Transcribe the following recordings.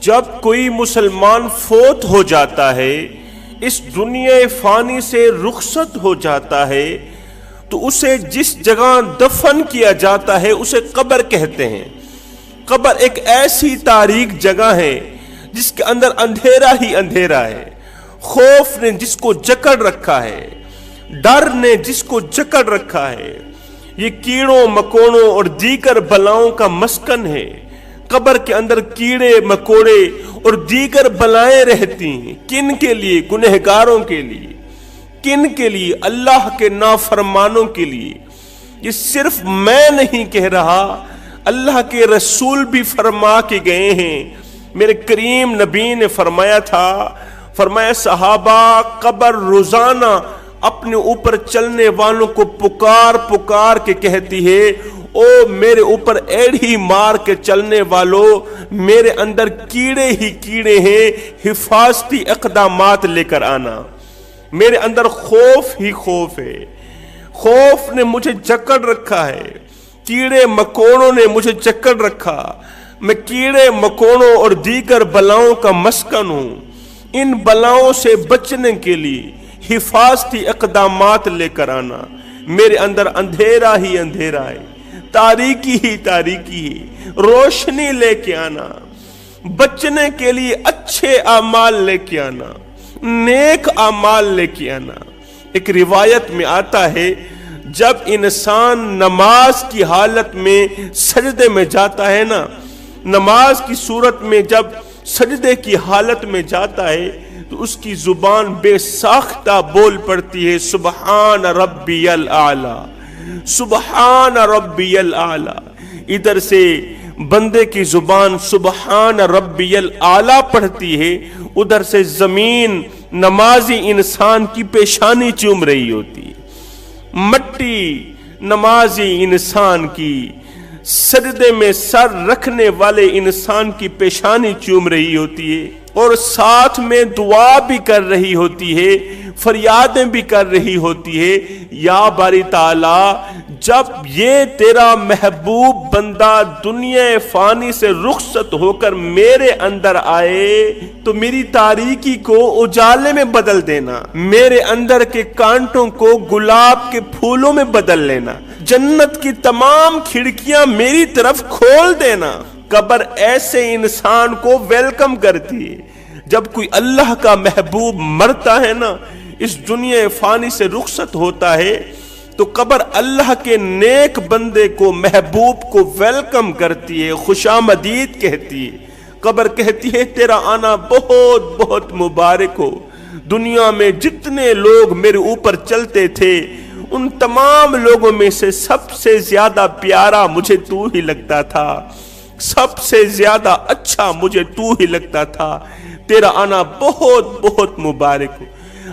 جب کوئی مسلمان فوت ہو جاتا ہے، اس دنیا فانی سے رخصت ہو جاتا ہے، تو اسے جس جگہ دفن کیا جاتا ہے اسے قبر کہتے ہیں۔ قبر ایک ایسی تاریک جگہ ہے جس کے اندر اندھیرا ہی اندھیرا ہے۔ خوف نے جس کو جکڑ رکھا ہے، ڈر نے جس کو جکڑ رکھا ہے، یہ کیڑوں مکوڑوں اور دیگر بلاؤں کا مسکن ہے۔ قبر کے اندر کیڑے مکوڑے اور دیگر بلائیں رہتی ہیں۔ کن کے لیے؟ گنہگاروں کے لیے۔ کن کے لیے؟ اللہ کے نافرمانوں کے لیے۔ یہ صرف میں نہیں کہہ رہا، اللہ کے رسول بھی فرما کے گئے ہیں۔ میرے کریم نبی نے فرمایا تھا، فرمایا صحابہ قبر روزانہ اپنے اوپر چلنے والوں کو پکار پکار کے کہتی ہے، او میرے اوپر ایڑھی مار کے چلنے والوں، میرے اندر کیڑے ہی کیڑے ہیں، حفاظتی اقدامات لے کر آنا۔ میرے اندر خوف ہی خوف ہے، خوف نے مجھے جکڑ رکھا ہے، کیڑے مکوڑوں نے مجھے جکڑ رکھا، میں کیڑے مکوڑوں اور دیگر بلاؤں کا مسکن ہوں۔ ان بلاؤں سے بچنے کے لیے حفاظتی اقدامات لے کر آنا۔ میرے اندر اندھیرا ہی اندھیرا ہے، تاریکی ہی تاریکی ہے، روشنی لے کے آنا، بچنے کے لیے اچھے اعمال لے کے آنا، نیک اعمال لے کے آنا۔ ایک روایت میں آتا ہے، جب انسان نماز کی حالت میں سجدے میں جاتا ہے نا، نماز کی صورت میں جب سجدے کی حالت میں جاتا ہے تو اس کی زبان بے ساختہ بول پڑتی ہے، سبحان ربی الاعلی، سبحان ربی الاعلی۔ ادھر سے بندے کی زبان سبحان ربی الاعلی پڑھتی ہے، ادھر سے زمین نمازی انسان کی پیشانی چوم رہی ہوتی ہے، مٹی نمازی انسان کی، سجدے میں سر رکھنے والے انسان کی پیشانی چوم رہی ہوتی ہے، اور ساتھ میں دعا بھی کر رہی ہوتی ہے، فریادیں بھی کر رہی ہوتی ہے، یا باری تعالی جب یہ تیرا محبوب بندہ دنیا فانی سے رخصت ہو کر میرے اندر آئے تو میری تاریکی کو اجالے میں بدل دینا، میرے اندر کے کانٹوں کو گلاب کے پھولوں میں بدل لینا، جنت کی تمام کھڑکیاں میری طرف کھول دینا۔ قبر ایسے انسان کو ویلکم کرتی ہے۔ جب کوئی اللہ کا محبوب مرتا ہے نا، اس دنیا فانی سے رخصت ہوتا ہے، تو قبر اللہ کے نیک بندے کو، محبوب کو ویلکم کرتی ہے، خوش آمدید کہتی ہے۔ قبر کہتی ہے تیرا آنا بہت بہت مبارک ہو، دنیا میں جتنے لوگ میرے اوپر چلتے تھے ان تمام لوگوں میں سے سب سے زیادہ پیارا مجھے تو ہی لگتا تھا، سب سے زیادہ اچھا مجھے تو ہی لگتا تھا، تیرا آنا بہت بہت مبارک ہو۔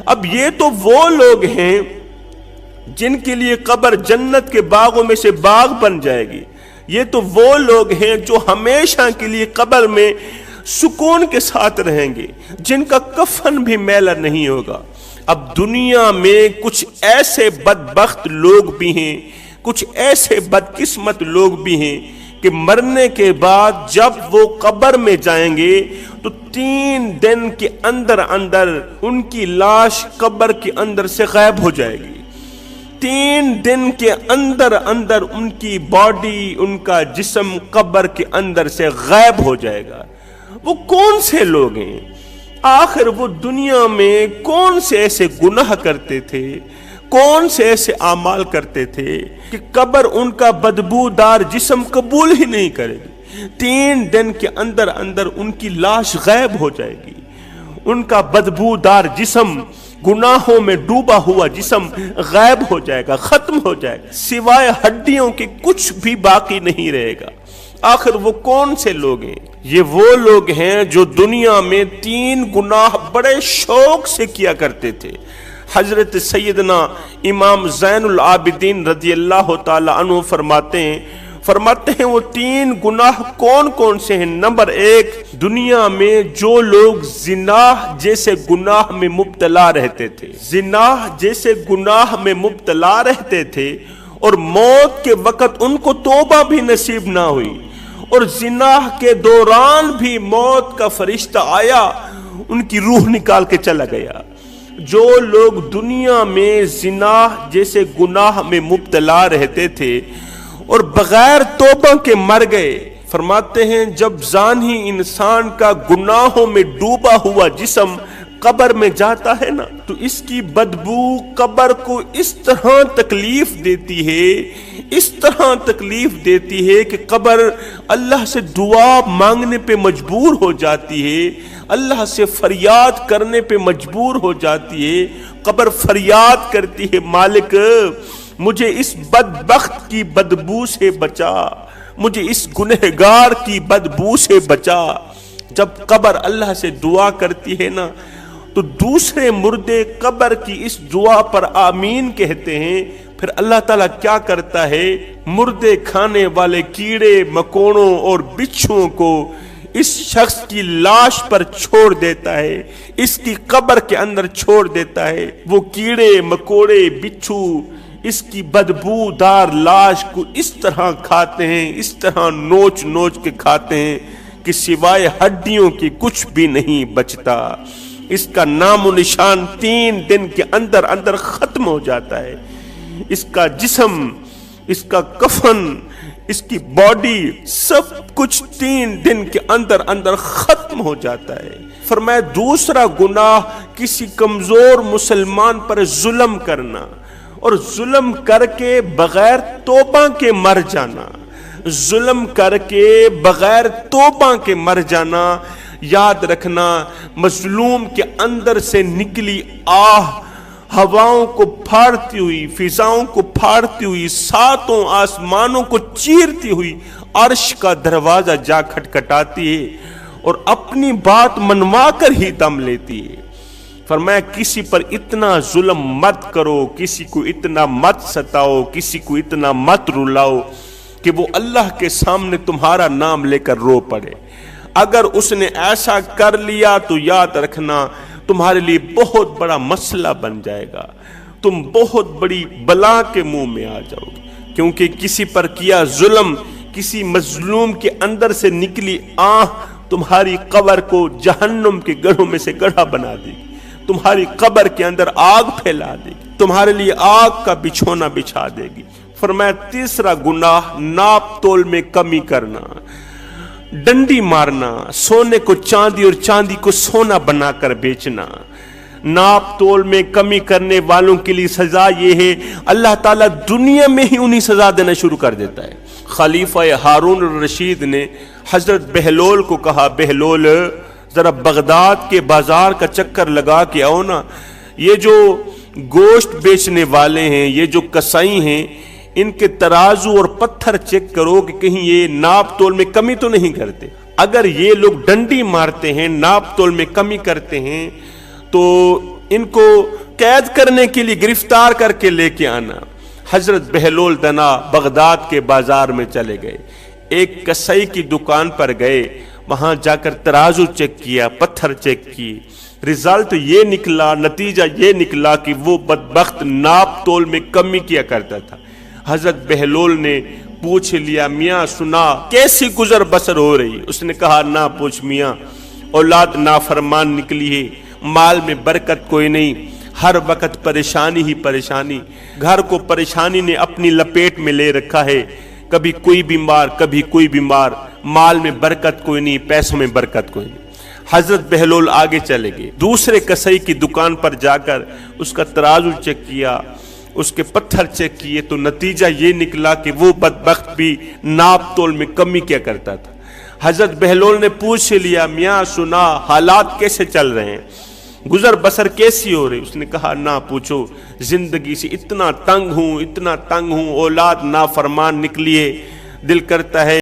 اب یہ تو وہ لوگ ہیں جن کے لیے قبر جنت کے باغوں میں سے باغ بن جائے گی، یہ تو وہ لوگ ہیں جو ہمیشہ کے لیے قبر میں سکون کے ساتھ رہیں گے، جن کا کفن بھی میلا نہیں ہوگا۔ اب دنیا میں کچھ ایسے بدبخت لوگ بھی ہیں، کچھ ایسے بدقسمت لوگ بھی ہیں کہ مرنے کے بعد جب وہ قبر میں جائیں گے تو 3 دن کے اندر اندر ان کی لاش قبر کے اندر سے غائب ہو جائے گی۔ 3 دن کے اندر اندر ان کی باڈی، ان کا جسم قبر کے اندر سے غائب ہو جائے گا۔ وہ کون سے لوگ ہیں؟ آخر وہ دنیا میں کون سے ایسے گناہ کرتے تھے، کون سے ایسے اعمال کرتے تھے کہ قبر ان کا بدبودار جسم قبول ہی نہیں کرے گی؟ 3 دن کے اندر اندر ان کی لاش غائب ہو جائے گی، ان کا بدبودار جسم، گناہوں میں ڈوبا ہوا جسم غائب ہو جائے گا، ختم ہو جائے گا، سوائے ہڈیوں کے کچھ بھی باقی نہیں رہے گا۔ آخر وہ کون سے لوگ ہیں؟ یہ وہ لوگ ہیں جو دنیا میں 3 گناہ بڑے شوق سے کیا کرتے تھے۔ حضرت سیدنا امام زین العابدین رضی اللہ تعالی عنہ فرماتے ہیں وہ 3 گناہ کون کون سے ہیں؟ نمبر 1، دنیا میں جو لوگ زنا جیسے گناہ میں مبتلا رہتے تھے، زنا جیسے گناہ میں مبتلا رہتے تھے اور موت کے وقت ان کو توبہ بھی نصیب نہ ہوئی، اور زنا کے دوران بھی موت کا فرشتہ آیا، ان کی روح نکال کے چلا گیا۔ جو لوگ دنیا میں زنا جیسے گناہ میں مبتلا رہتے تھے اور بغیر توبہ کے مر گئے، فرماتے ہیں جب زانی انسان کا گناہوں میں ڈوبا ہوا جسم قبر میں جاتا ہے نا، تو اس کی بدبو قبر کو اس طرح تکلیف دیتی ہے، اس طرح تکلیف دیتی ہے کہ قبر اللہ سے دعا مانگنے پہ مجبور ہو جاتی ہے، اللہ سے فریاد کرنے پہ مجبور ہو جاتی ہے۔ قبر فریاد کرتی ہے، مالک مجھے اس بدبخت کی بدبو سے بچا، مجھے اس گنہگار کی بدبو سے بچا۔ جب قبر اللہ سے دعا کرتی ہے نا، تو دوسرے مردے قبر کی اس دعا پر آمین کہتے ہیں۔ پھر اللہ تعالیٰ کیا کرتا ہے، مردے کھانے والے کیڑے مکوڑوں اور بچھوؤں کو اس شخص کی لاش پر چھوڑ دیتا ہے، اس کی قبر کے اندر چھوڑ دیتا ہے۔ وہ کیڑے مکوڑے بچھو اس کی بدبو دار لاش کو اس طرح کھاتے ہیں، اس طرح نوچ نوچ کے کھاتے ہیں کہ سوائے ہڈیوں کی کچھ بھی نہیں بچتا۔ اس کا نام و نشان 3 دن کے اندر اندر ختم ہو جاتا ہے۔ اس کا جسم، اس کا کفن، اس کی باڈی، سب کچھ 3 دن کے اندر اندر ختم ہو جاتا ہے۔ فرمایا دوسرا گناہ کسی کمزور مسلمان پر ظلم کرنا، اور ظلم کر کے بغیر توبہ کے مر جانا، ظلم کر کے بغیر توبہ کے مر جانا۔ یاد رکھنا، مظلوم کے اندر سے نکلی آہ ہواؤں کو پھاڑتی ہوئی، فضاؤں کو پھاڑتی ہوئی، 7 آسمانوں کو چیرتی ہوئی عرش کا دروازہ جا کھٹکھٹاتی ہے اور اپنی بات منوا کر ہی دم لیتی ہے۔ فرمایا کسی پر اتنا ظلم مت کرو، کسی کو اتنا مت ستاؤ، کسی کو اتنا مت رلاؤ کہ وہ اللہ کے سامنے تمہارا نام لے کر رو پڑے۔ اگر اس نے ایسا کر لیا تو یاد رکھنا تمہارے لیے بہت بڑا مسئلہ بن جائے گا، تم بہت بڑی بلا کے منہ میں آ جاؤ گے، کیونکہ کسی پر کیا ظلم، کسی مظلوم کے اندر سے نکلی آہ تمہاری قبر کو جہنم کے گڑھوں میں سے گڑھا بنا دے گی، تمہاری قبر کے اندر آگ پھیلا دے گی، تمہارے لیے آگ کا بچھونا بچھا دے گی۔ فرمایا تیسرا گناہ ناپ تول میں کمی کرنا، ڈنڈی مارنا، سونے کو چاندی اور چاندی کو سونا بنا کر بیچنا۔ ناپ تول میں کمی کرنے والوں کے لیے سزا یہ ہے، اللہ تعالیٰ دنیا میں ہی انہیں سزا دینا شروع کر دیتا ہے۔ خلیفہ ہارون الرشید نے حضرت بہلول کو کہا، بہلول ذرا بغداد کے بازار کا چکر لگا کے آؤ نا، یہ جو گوشت بیچنے والے ہیں، یہ جو کسائی ہیں، ان کے ترازو اور پتھر چیک کرو کہ کہیں یہ ناپ تول میں کمی تو نہیں کرتے۔ اگر یہ لوگ ڈنڈی مارتے ہیں، ناپ تول میں کمی کرتے ہیں، تو ان کو قید کرنے کے لیے گرفتار کر کے لے کے آنا۔ حضرت بہلول دنا بغداد کے بازار میں چلے گئے، ایک کسائی کی دکان پر گئے، وہاں جا کر ترازو چیک کیا، پتھر چیک کی، رزلٹ یہ نکلا، نتیجہ یہ نکلا کہ وہ بدبخت ناپ تول میں کمی کیا کرتا تھا۔ حضرت بہلول نے پوچھ لیا، میاں سنا کیسی گزر بسر ہو رہی؟ اس نے کہا نہ پوچھ میاں، اولاد نافرمان نکلی ہے، مال میں برکت کوئی نہیں، ہر وقت پریشانی ہی پریشانی، گھر کو پریشانی نے اپنی لپیٹ میں لے رکھا ہے، کبھی کوئی بیمار کبھی کوئی بیمار، مال میں برکت کوئی نہیں، پیسوں میں برکت کوئی نہیں۔ حضرت بہلول آگے چلے گئے، دوسرے کسائی کی دکان پر جا کر اس کا ترازو چیک کیا، اس کے پتھر چیک کیے، تو نتیجہ یہ نکلا کہ وہ بدبخت بھی ناپ تول میں کمی کیا کرتا تھا۔ حضرت بہلول نے پوچھ لیا، میاں سنا حالات کیسے چل رہے ہیں، گزر بسر کیسی ہو رہی؟ اس نے کہا نہ پوچھو، زندگی سے اتنا تنگ ہوں، اولاد نافرمان نکلی ہے، دل کرتا ہے